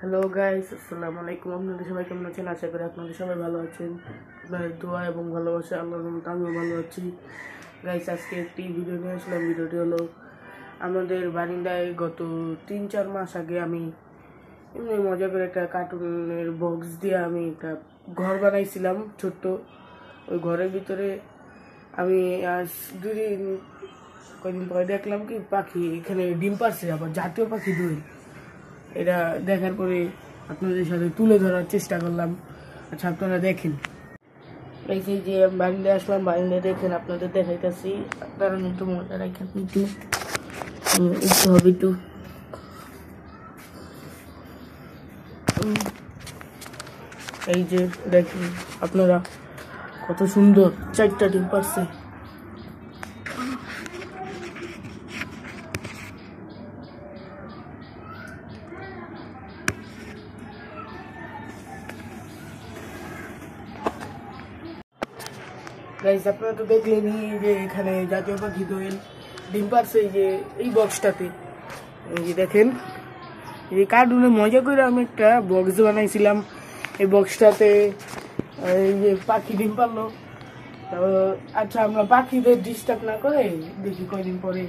Hello guys, আসসালামু আলাইকুম। আপনাদের সবাই কেমন আছেন? আশা করি আপনাদের সবাই ভালো আছেন। আপনাদের দোয়া এবং ভালোবাসা আল্লাহর রহমতে আমিও ভালো আছি। গাইস, আজকে একটি ভিডিও নিয়ে আসলাম। ভিডিওটি হলো আমাদের বারিন্দায় গত 3-4 মাস আগে আমি এমনি মজা করে একটা কার্টুনের বক্স দিয়ে আমি একটা ঘর বানাইছিলাম ছোট্ট। ওই ঘরের ভিতরে আমি আজ কয়দিন পরে দেখলাম কি পাখি এখানে ডিম পারছে, আবার জাতীয় পাখি দোয়েল। এটা দেখার পরে আপনাদের সাথে তুলে ধরার চেষ্টা করলাম। আচ্ছা, আপনারা দেখেন। এই যে বারিন্দায় আসলাম, বারিন্দায় দেখেন, আপনাদের দেখাইতেছি। আপনারা একটু মজা রাখেন, একটু উঠতে হবে একটু। এই যে দেখেন আপনারা, কত সুন্দর 4টা ডিম পারছে। গাইস, আপনারা তো দেখলেনই যে এখানে জাতীয় পাখি দোয়েল ডিম পারছে। এই যে এই বক্সটাতে, এই যে দেখেন, এই কার্টুনে মজা করে আমি একটা বক্স বানাইছিলাম। এই বক্সটাতে এই যে পাখি ডিম পারলো। আচ্ছা, আমরা পাখিদের ডিস্টার্ব না করে দেখি কয়দিন পরে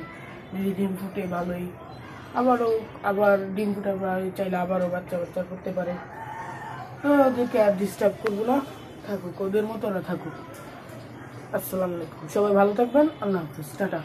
যদি ডিম ফুটে ভালোই, আবার ডিম ফুটে আমরা চাইলে আবারও বাচ্চা করতে পারে। ওদেরকে আর ডিস্টার্ব করবো না, থাকুক ওদের মতো, না থাকুক। আসসালামু আলাইকুম, সবাই ভালো থাকবেন। আল্লাহ হাফিজ, টাটা।